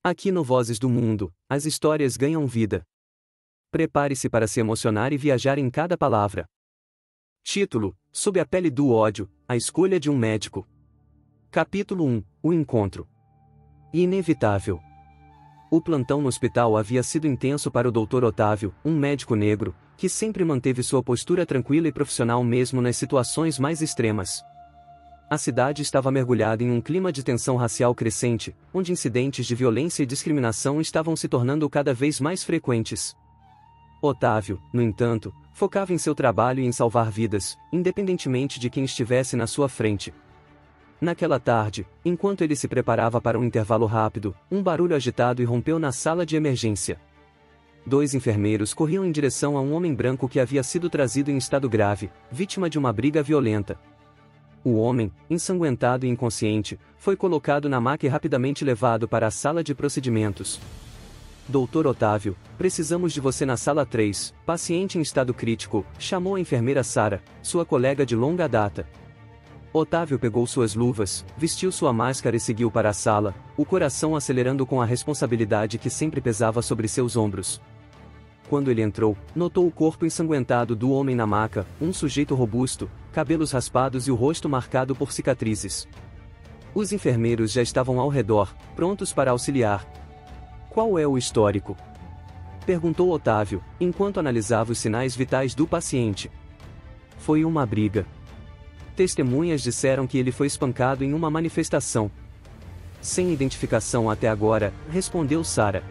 Aqui no Vozes do Mundo, as histórias ganham vida. Prepare-se para se emocionar e viajar em cada palavra. Título: Sob a pele do ódio, a escolha de um médico. Capítulo 1: O encontro. Inevitável. O plantão no hospital havia sido intenso para o Dr. Otávio, um médico negro, que sempre manteve sua postura tranquila e profissional mesmo nas situações mais extremas. A cidade estava mergulhada em um clima de tensão racial crescente, onde incidentes de violência e discriminação estavam se tornando cada vez mais frequentes. Otávio, no entanto, focava em seu trabalho e em salvar vidas, independentemente de quem estivesse na sua frente. Naquela tarde, enquanto ele se preparava para um intervalo rápido, um barulho agitado irrompeu na sala de emergência. 2 enfermeiros corriam em direção a um homem branco que havia sido trazido em estado grave, vítima de uma briga violenta. O homem, ensanguentado e inconsciente, foi colocado na maca e rapidamente levado para a sala de procedimentos. Dr. Otávio, precisamos de você na sala 3, paciente em estado crítico, chamou a enfermeira Sara, sua colega de longa data. Otávio pegou suas luvas, vestiu sua máscara e seguiu para a sala, o coração acelerando com a responsabilidade que sempre pesava sobre seus ombros. Quando ele entrou, notou o corpo ensanguentado do homem na maca, um sujeito robusto, cabelos raspados e o rosto marcado por cicatrizes. Os enfermeiros já estavam ao redor, prontos para auxiliar. Qual é o histórico? Perguntou Otávio, enquanto analisava os sinais vitais do paciente. Foi uma briga. Testemunhas disseram que ele foi espancado em uma manifestação. Sem identificação até agora, respondeu Sara.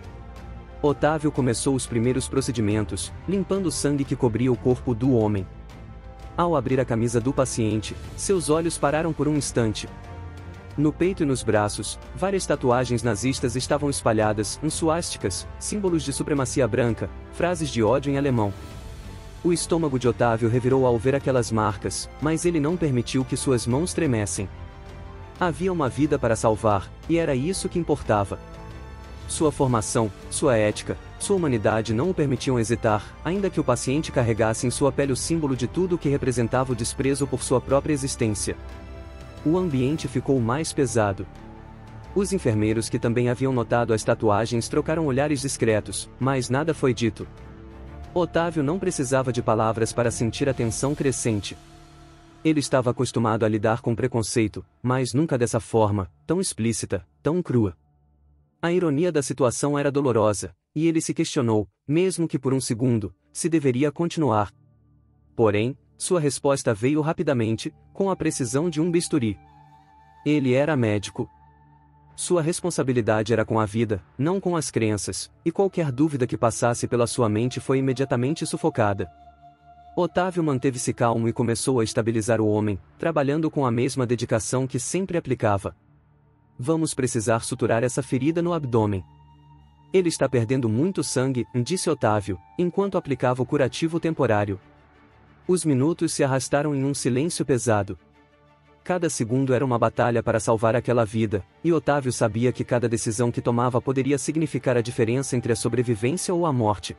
Otávio começou os primeiros procedimentos, limpando o sangue que cobria o corpo do homem. Ao abrir a camisa do paciente, seus olhos pararam por um instante. No peito e nos braços, várias tatuagens nazistas estavam espalhadas, suásticas, símbolos de supremacia branca, frases de ódio em alemão. O estômago de Otávio revirou ao ver aquelas marcas, mas ele não permitiu que suas mãos tremessem. Havia uma vida para salvar, e era isso que importava. Sua formação, sua ética, sua humanidade não o permitiam hesitar, ainda que o paciente carregasse em sua pele o símbolo de tudo o que representava o desprezo por sua própria existência. O ambiente ficou mais pesado. Os enfermeiros que também haviam notado as tatuagens trocaram olhares discretos, mas nada foi dito. Otávio não precisava de palavras para sentir a tensão crescente. Ele estava acostumado a lidar com preconceito, mas nunca dessa forma, tão explícita, tão crua. A ironia da situação era dolorosa, e ele se questionou, mesmo que por um segundo, se deveria continuar. Porém, sua resposta veio rapidamente, com a precisão de um bisturi. Ele era médico. Sua responsabilidade era com a vida, não com as crenças, e qualquer dúvida que passasse pela sua mente foi imediatamente sufocada. Otávio manteve-se calmo e começou a estabilizar o homem, trabalhando com a mesma dedicação que sempre aplicava. Vamos precisar suturar essa ferida no abdômen. Ele está perdendo muito sangue, disse Otávio, enquanto aplicava o curativo temporário. Os minutos se arrastaram em um silêncio pesado. Cada segundo era uma batalha para salvar aquela vida, e Otávio sabia que cada decisão que tomava poderia significar a diferença entre a sobrevivência ou a morte.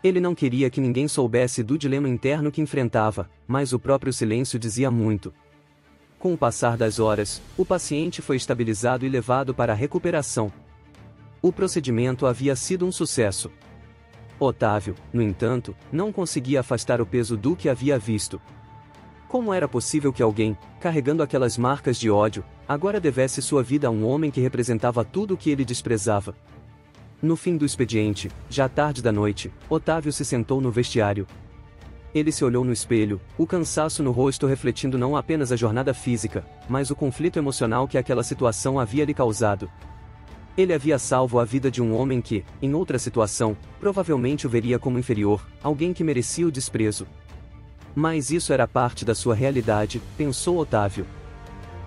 Ele não queria que ninguém soubesse do dilema interno que enfrentava, mas o próprio silêncio dizia muito. Com o passar das horas, o paciente foi estabilizado e levado para a recuperação. O procedimento havia sido um sucesso. Otávio, no entanto, não conseguia afastar o peso do que havia visto. Como era possível que alguém, carregando aquelas marcas de ódio, agora devesse sua vida a um homem que representava tudo o que ele desprezava? No fim do expediente, já tarde da noite, Otávio se sentou no vestiário. Ele se olhou no espelho, o cansaço no rosto refletindo não apenas a jornada física, mas o conflito emocional que aquela situação havia lhe causado. Ele havia salvo a vida de um homem que, em outra situação, provavelmente o veria como inferior, alguém que merecia o desprezo. Mas isso era parte da sua realidade, pensou Otávio.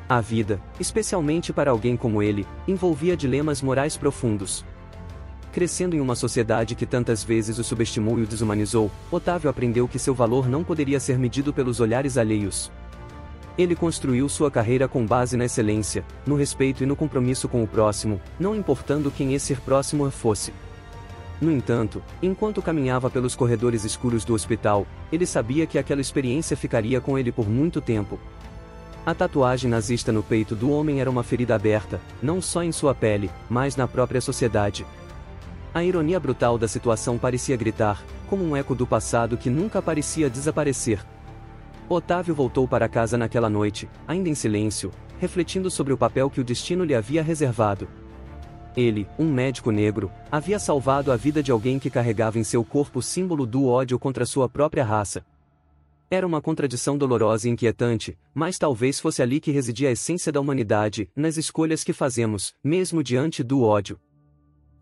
A vida, especialmente para alguém como ele, envolvia dilemas morais profundos. Crescendo em uma sociedade que tantas vezes o subestimou e o desumanizou, Otávio aprendeu que seu valor não poderia ser medido pelos olhares alheios. Ele construiu sua carreira com base na excelência, no respeito e no compromisso com o próximo, não importando quem esse próximo fosse. No entanto, enquanto caminhava pelos corredores escuros do hospital, ele sabia que aquela experiência ficaria com ele por muito tempo. A tatuagem nazista no peito do homem era uma ferida aberta, não só em sua pele, mas na própria sociedade. A ironia brutal da situação parecia gritar, como um eco do passado que nunca parecia desaparecer. Otávio voltou para casa naquela noite, ainda em silêncio, refletindo sobre o papel que o destino lhe havia reservado. Ele, um médico negro, havia salvado a vida de alguém que carregava em seu corpo o símbolo do ódio contra sua própria raça. Era uma contradição dolorosa e inquietante, mas talvez fosse ali que residia a essência da humanidade, nas escolhas que fazemos, mesmo diante do ódio.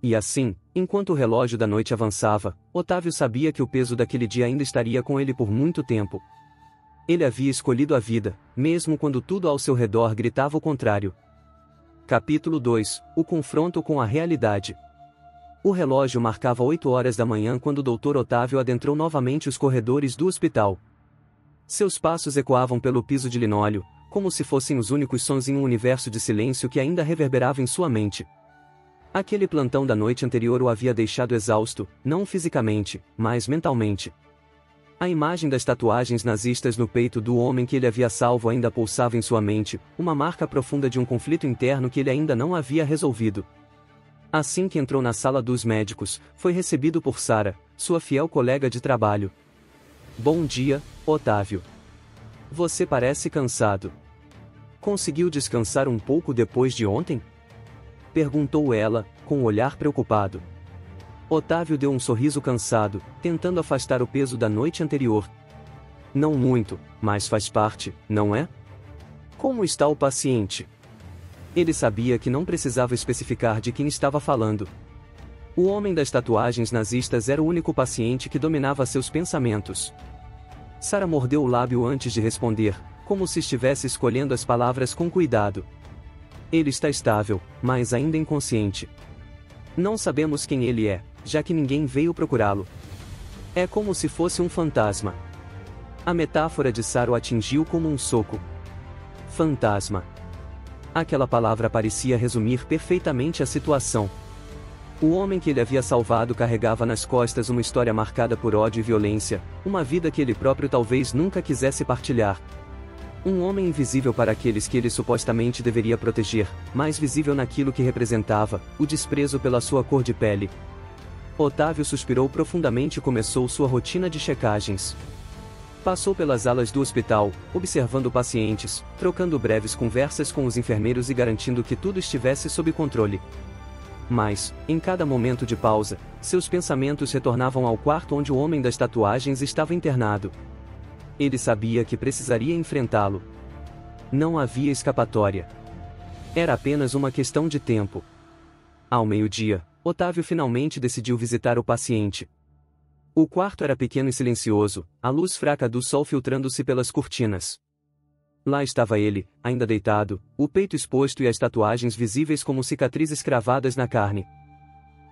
E assim, enquanto o relógio da noite avançava, Otávio sabia que o peso daquele dia ainda estaria com ele por muito tempo. Ele havia escolhido a vida, mesmo quando tudo ao seu redor gritava o contrário. Capítulo 2 – O confronto com a realidade. O relógio marcava 8 horas da manhã quando o Dr. Otávio adentrou novamente os corredores do hospital. Seus passos ecoavam pelo piso de linóleo, como se fossem os únicos sons em um universo de silêncio que ainda reverberava em sua mente. Aquele plantão da noite anterior o havia deixado exausto, não fisicamente, mas mentalmente. A imagem das tatuagens nazistas no peito do homem que ele havia salvo ainda pulsava em sua mente, uma marca profunda de um conflito interno que ele ainda não havia resolvido. Assim que entrou na sala dos médicos, foi recebido por Sara, sua fiel colega de trabalho. Bom dia, Otávio. Você parece cansado. Conseguiu descansar um pouco depois de ontem? Perguntou ela, com um olhar preocupado. Otávio deu um sorriso cansado, tentando afastar o peso da noite anterior. Não muito, mas faz parte, não é? Como está o paciente? Ele sabia que não precisava especificar de quem estava falando. O homem das tatuagens nazistas era o único paciente que dominava seus pensamentos. Sara mordeu o lábio antes de responder, como se estivesse escolhendo as palavras com cuidado. Ele está estável, mas ainda inconsciente. Não sabemos quem ele é, já que ninguém veio procurá-lo. É como se fosse um fantasma. A metáfora de Sara o atingiu como um soco. Fantasma. Aquela palavra parecia resumir perfeitamente a situação. O homem que ele havia salvado carregava nas costas uma história marcada por ódio e violência, uma vida que ele próprio talvez nunca quisesse partilhar. Um homem invisível para aqueles que ele supostamente deveria proteger, mas visível naquilo que representava, o desprezo pela sua cor de pele. Otávio suspirou profundamente e começou sua rotina de checagens. Passou pelas alas do hospital, observando pacientes, trocando breves conversas com os enfermeiros e garantindo que tudo estivesse sob controle. Mas, em cada momento de pausa, seus pensamentos retornavam ao quarto onde o homem das tatuagens estava internado. Ele sabia que precisaria enfrentá-lo. Não havia escapatória. Era apenas uma questão de tempo. Ao meio-dia, Otávio finalmente decidiu visitar o paciente. O quarto era pequeno e silencioso, a luz fraca do sol filtrando-se pelas cortinas. Lá estava ele, ainda deitado, o peito exposto e as tatuagens visíveis como cicatrizes cravadas na carne.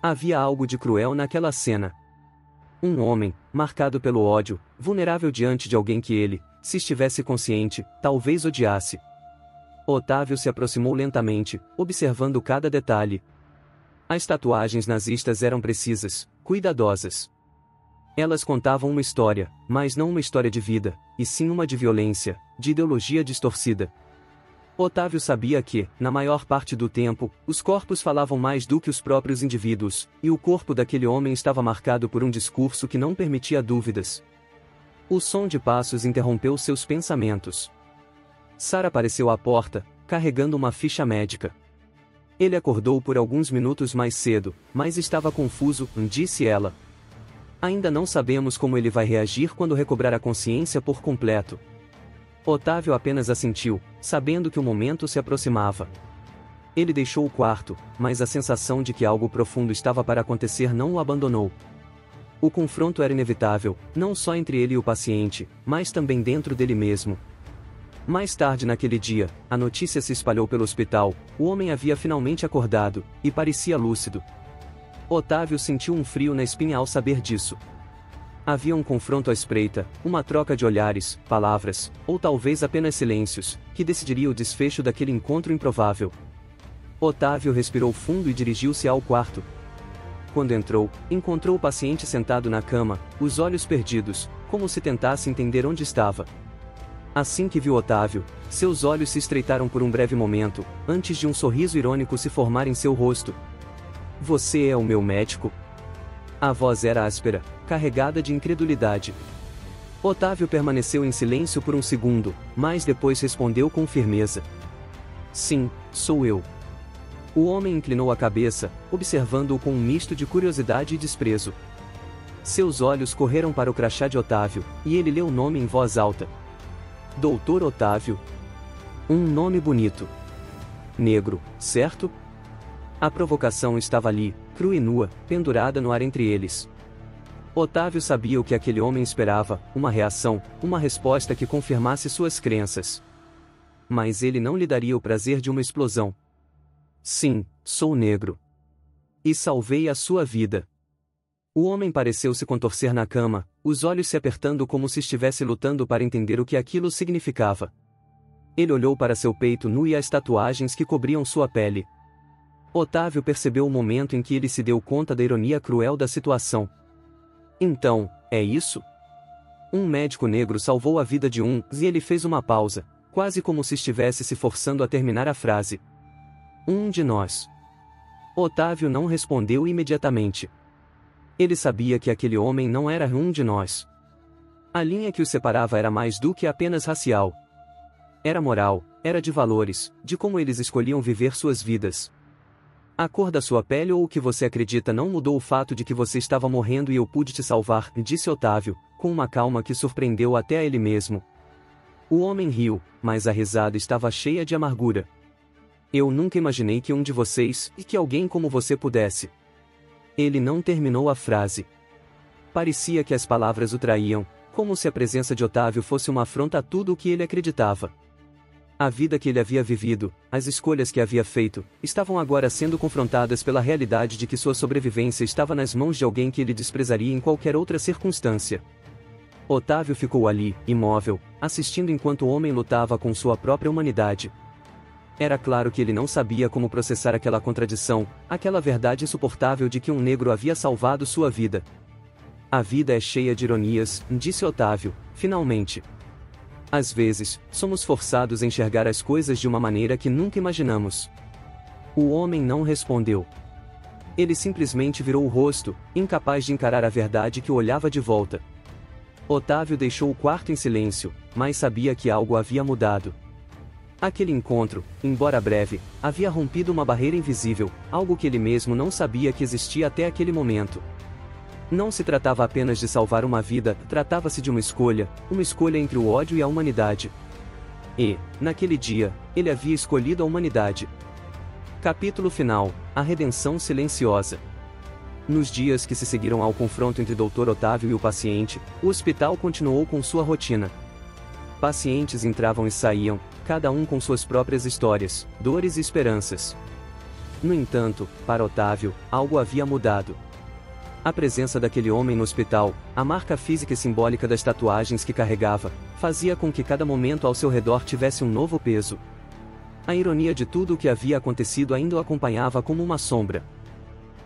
Havia algo de cruel naquela cena. Um homem, marcado pelo ódio, vulnerável diante de alguém que ele, se estivesse consciente, talvez odiasse. Otávio se aproximou lentamente, observando cada detalhe. As tatuagens nazistas eram precisas, cuidadosas. Elas contavam uma história, mas não uma história de vida, e sim uma de violência, de ideologia distorcida. Otávio sabia que, na maior parte do tempo, os corpos falavam mais do que os próprios indivíduos, e o corpo daquele homem estava marcado por um discurso que não permitia dúvidas. O som de passos interrompeu seus pensamentos. Sara apareceu à porta, carregando uma ficha médica. Ele acordou por alguns minutos mais cedo, mas estava confuso, disse ela. Ainda não sabemos como ele vai reagir quando recobrar a consciência por completo. Otávio apenas assentiu, sabendo que o momento se aproximava. Ele deixou o quarto, mas a sensação de que algo profundo estava para acontecer não o abandonou. O confronto era inevitável, não só entre ele e o paciente, mas também dentro dele mesmo. Mais tarde naquele dia, a notícia se espalhou pelo hospital, o homem havia finalmente acordado, e parecia lúcido. Otávio sentiu um frio na espinha ao saber disso. Havia um confronto à espreita, uma troca de olhares, palavras, ou talvez apenas silêncios, que decidiria o desfecho daquele encontro improvável. Otávio respirou fundo e dirigiu-se ao quarto. Quando entrou, encontrou o paciente sentado na cama, os olhos perdidos, como se tentasse entender onde estava. Assim que viu Otávio, seus olhos se estreitaram por um breve momento, antes de um sorriso irônico se formar em seu rosto. Você é o meu médico? A voz era áspera, carregada de incredulidade. Otávio permaneceu em silêncio por um segundo, mas depois respondeu com firmeza. Sim, sou eu. O homem inclinou a cabeça, observando-o com um misto de curiosidade e desprezo. Seus olhos correram para o crachá de Otávio, e ele leu o nome em voz alta. Doutor Otávio. Um nome bonito. Negro, certo? A provocação estava ali, crua e nua, pendurada no ar entre eles. Otávio sabia o que aquele homem esperava, uma reação, uma resposta que confirmasse suas crenças. Mas ele não lhe daria o prazer de uma explosão. Sim, sou negro. E salvei a sua vida. O homem pareceu se contorcer na cama, os olhos se apertando como se estivesse lutando para entender o que aquilo significava. Ele olhou para seu peito nu e as tatuagens que cobriam sua pele. Otávio percebeu o momento em que ele se deu conta da ironia cruel da situação. Então, é isso? Um médico negro salvou a vida de um, e ele fez uma pausa, quase como se estivesse se forçando a terminar a frase. Um de nós. Otávio não respondeu imediatamente. Ele sabia que aquele homem não era um de nós. A linha que os separava era mais do que apenas racial. Era moral, era de valores, de como eles escolhiam viver suas vidas. A cor da sua pele ou o que você acredita não mudou o fato de que você estava morrendo e eu pude te salvar, disse Otávio, com uma calma que surpreendeu até a ele mesmo. O homem riu, mas a risada estava cheia de amargura. Eu nunca imaginei que um de vocês, e que alguém como você pudesse. Ele não terminou a frase. Parecia que as palavras o traíam, como se a presença de Otávio fosse uma afronta a tudo o que ele acreditava. A vida que ele havia vivido, as escolhas que havia feito, estavam agora sendo confrontadas pela realidade de que sua sobrevivência estava nas mãos de alguém que ele desprezaria em qualquer outra circunstância. Otávio ficou ali, imóvel, assistindo enquanto o homem lutava com sua própria humanidade. Era claro que ele não sabia como processar aquela contradição, aquela verdade insuportável de que um negro havia salvado sua vida. A vida é cheia de ironias, disse Otávio, finalmente. Às vezes, somos forçados a enxergar as coisas de uma maneira que nunca imaginamos. O homem não respondeu. Ele simplesmente virou o rosto, incapaz de encarar a verdade que o olhava de volta. Otávio deixou o quarto em silêncio, mas sabia que algo havia mudado. Aquele encontro, embora breve, havia rompido uma barreira invisível, algo que ele mesmo não sabia que existia até aquele momento. Não se tratava apenas de salvar uma vida, tratava-se de uma escolha entre o ódio e a humanidade. E, naquele dia, ele havia escolhido a humanidade. Capítulo final: A redenção silenciosa. Nos dias que se seguiram ao confronto entre Dr. Otávio e o paciente, o hospital continuou com sua rotina. Pacientes entravam e saíam, cada um com suas próprias histórias, dores e esperanças. No entanto, para Otávio, algo havia mudado. A presença daquele homem no hospital, a marca física e simbólica das tatuagens que carregava, fazia com que cada momento ao seu redor tivesse um novo peso. A ironia de tudo o que havia acontecido ainda o acompanhava como uma sombra.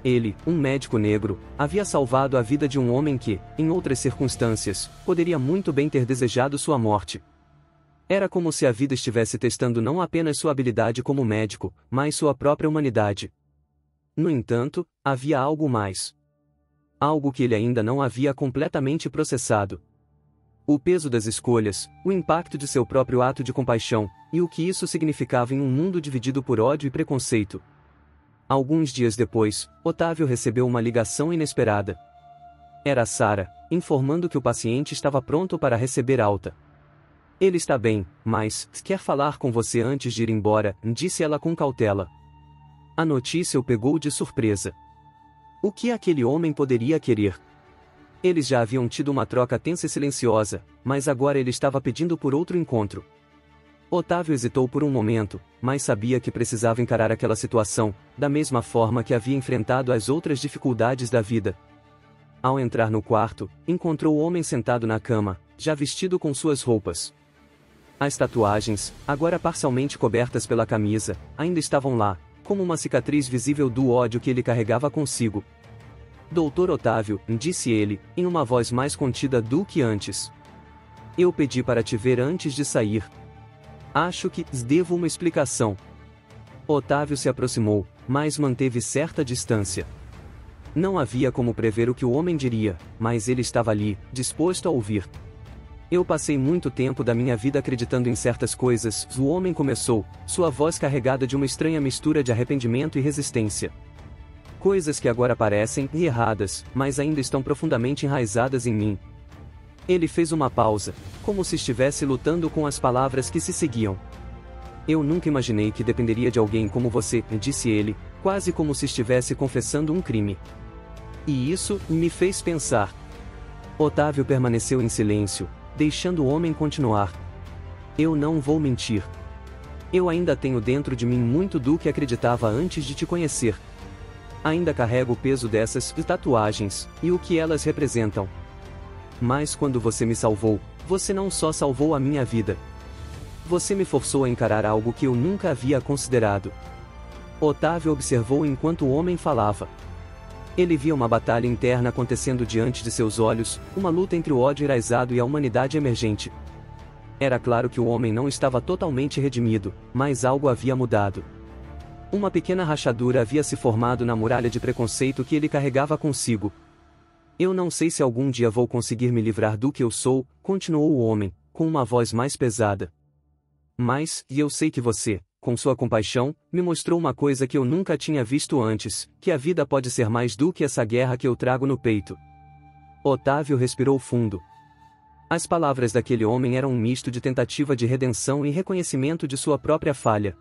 Ele, um médico negro, havia salvado a vida de um homem que, em outras circunstâncias, poderia muito bem ter desejado sua morte. Era como se a vida estivesse testando não apenas sua habilidade como médico, mas sua própria humanidade. No entanto, havia algo mais. Algo que ele ainda não havia completamente processado. O peso das escolhas, o impacto de seu próprio ato de compaixão, e o que isso significava em um mundo dividido por ódio e preconceito. Alguns dias depois, Otávio recebeu uma ligação inesperada. Era Sara, informando que o paciente estava pronto para receber alta. Ele está bem, mas quer falar com você antes de ir embora, disse ela com cautela. A notícia o pegou de surpresa. O que aquele homem poderia querer? Eles já haviam tido uma troca tensa e silenciosa, mas agora ele estava pedindo por outro encontro. Otávio hesitou por um momento, mas sabia que precisava encarar aquela situação, da mesma forma que havia enfrentado as outras dificuldades da vida. Ao entrar no quarto, encontrou o homem sentado na cama, já vestido com suas roupas. As tatuagens, agora parcialmente cobertas pela camisa, ainda estavam lá, como uma cicatriz visível do ódio que ele carregava consigo. Doutor Otávio, disse ele, em uma voz mais contida do que antes. Eu pedi para te ver antes de sair. Acho que devo uma explicação. Otávio se aproximou, mas manteve certa distância. Não havia como prever o que o homem diria, mas ele estava ali, disposto a ouvir. Eu passei muito tempo da minha vida acreditando em certas coisas, o homem começou, sua voz carregada de uma estranha mistura de arrependimento e resistência. Coisas que agora parecem erradas, mas ainda estão profundamente enraizadas em mim. Ele fez uma pausa, como se estivesse lutando com as palavras que se seguiam. Eu nunca imaginei que dependeria de alguém como você, disse ele, quase como se estivesse confessando um crime. E isso me fez pensar. Otávio permaneceu em silêncio, deixando o homem continuar. Eu não vou mentir. Eu ainda tenho dentro de mim muito do que acreditava antes de te conhecer. Ainda carrego o peso dessas tatuagens, e o que elas representam. Mas quando você me salvou, você não só salvou a minha vida. Você me forçou a encarar algo que eu nunca havia considerado. Otávio observou enquanto o homem falava. Ele via uma batalha interna acontecendo diante de seus olhos, uma luta entre o ódio enraizado e a humanidade emergente. Era claro que o homem não estava totalmente redimido, mas algo havia mudado. Uma pequena rachadura havia se formado na muralha de preconceito que ele carregava consigo. Eu não sei se algum dia vou conseguir me livrar do que eu sou, continuou o homem, com uma voz mais pesada. Mas, eu sei que você, com sua compaixão, me mostrou uma coisa que eu nunca tinha visto antes, que a vida pode ser mais do que essa guerra que eu trago no peito. Otávio respirou fundo. As palavras daquele homem eram um misto de tentativa de redenção e reconhecimento de sua própria falha.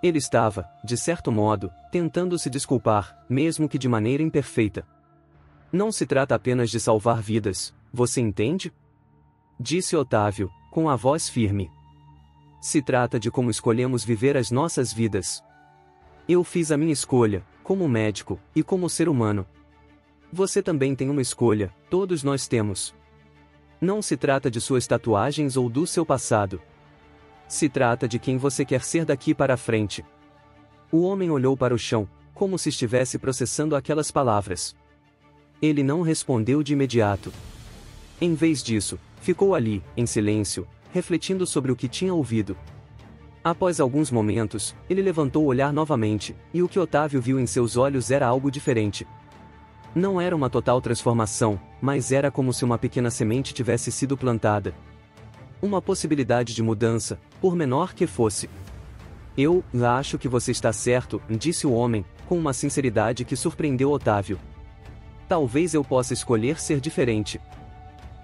Ele estava, de certo modo, tentando se desculpar, mesmo que de maneira imperfeita. Não se trata apenas de salvar vidas, você entende? Disse Otávio, com a voz firme. Se trata de como escolhemos viver as nossas vidas. Eu fiz a minha escolha, como médico, e como ser humano. Você também tem uma escolha, todos nós temos. Não se trata de suas tatuagens ou do seu passado. Se trata de quem você quer ser daqui para frente. O homem olhou para o chão, como se estivesse processando aquelas palavras. Ele não respondeu de imediato. Em vez disso, ficou ali, em silêncio, refletindo sobre o que tinha ouvido. Após alguns momentos, ele levantou o olhar novamente, e o que Otávio viu em seus olhos era algo diferente. Não era uma total transformação, mas era como se uma pequena semente tivesse sido plantada. Uma possibilidade de mudança, por menor que fosse. Eu acho que você está certo, disse o homem, com uma sinceridade que surpreendeu Otávio. Talvez eu possa escolher ser diferente.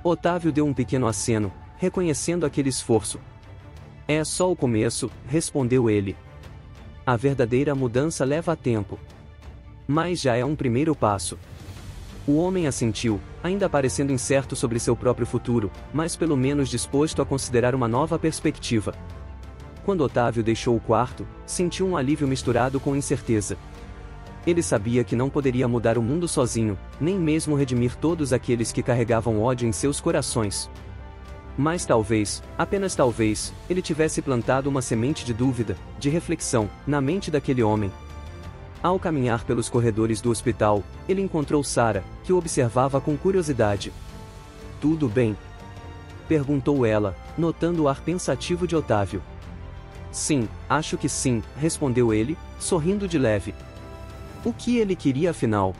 Otávio deu um pequeno aceno, reconhecendo aquele esforço. É só o começo, respondeu ele. A verdadeira mudança leva tempo. Mas já é um primeiro passo. O homem assentiu, ainda parecendo incerto sobre seu próprio futuro, mas pelo menos disposto a considerar uma nova perspectiva. Quando Otávio deixou o quarto, sentiu um alívio misturado com incerteza. Ele sabia que não poderia mudar o mundo sozinho, nem mesmo redimir todos aqueles que carregavam ódio em seus corações. Mas talvez, apenas talvez, ele tivesse plantado uma semente de dúvida, de reflexão, na mente daquele homem. Ao caminhar pelos corredores do hospital, ele encontrou Sara, que o observava com curiosidade. Tudo bem? Perguntou ela, notando o ar pensativo de Otávio. Sim, acho que sim, respondeu ele, sorrindo de leve. O que ele queria afinal?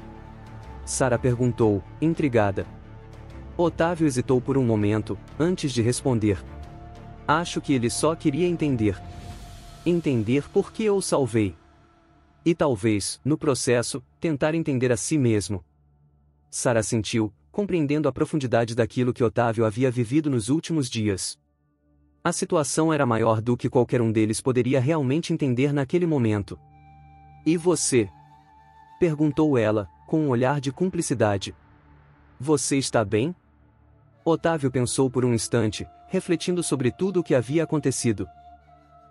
Sara perguntou, intrigada. Otávio hesitou por um momento, antes de responder. Acho que ele só queria entender. Entender por que eu o salvei. E talvez, no processo, tentar entender a si mesmo. Sara sentiu, compreendendo a profundidade daquilo que Otávio havia vivido nos últimos dias. A situação era maior do que qualquer um deles poderia realmente entender naquele momento. E você? Perguntou ela, com um olhar de cumplicidade. Você está bem? Otávio pensou por um instante, refletindo sobre tudo o que havia acontecido.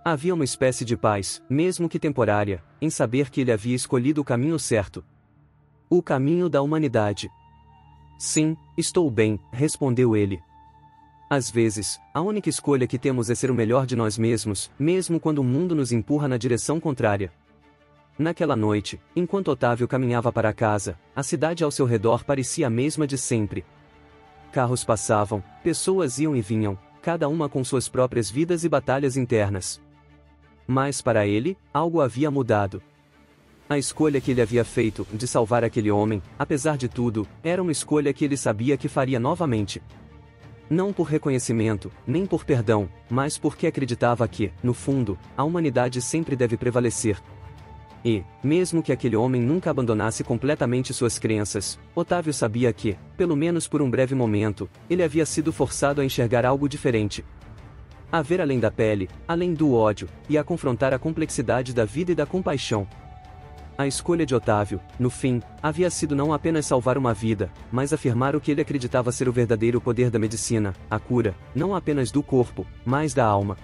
Havia uma espécie de paz, mesmo que temporária, em saber que ele havia escolhido o caminho certo. O caminho da humanidade. Sim, estou bem, respondeu ele. Às vezes, a única escolha que temos é ser o melhor de nós mesmos, mesmo quando o mundo nos empurra na direção contrária. Naquela noite, enquanto Otávio caminhava para casa, a cidade ao seu redor parecia a mesma de sempre. Carros passavam, pessoas iam e vinham, cada uma com suas próprias vidas e batalhas internas. Mas para ele, algo havia mudado. A escolha que ele havia feito, de salvar aquele homem, apesar de tudo, era uma escolha que ele sabia que faria novamente. Não por reconhecimento, nem por perdão, mas porque acreditava que, no fundo, a humanidade sempre deve prevalecer. E, mesmo que aquele homem nunca abandonasse completamente suas crenças, Otávio sabia que, pelo menos por um breve momento, ele havia sido forçado a enxergar algo diferente. A ver além da pele, além do ódio, e a confrontar a complexidade da vida e da compaixão. A escolha de Otávio, no fim, havia sido não apenas salvar uma vida, mas afirmar o que ele acreditava ser o verdadeiro poder da medicina, a cura, não apenas do corpo, mas da alma.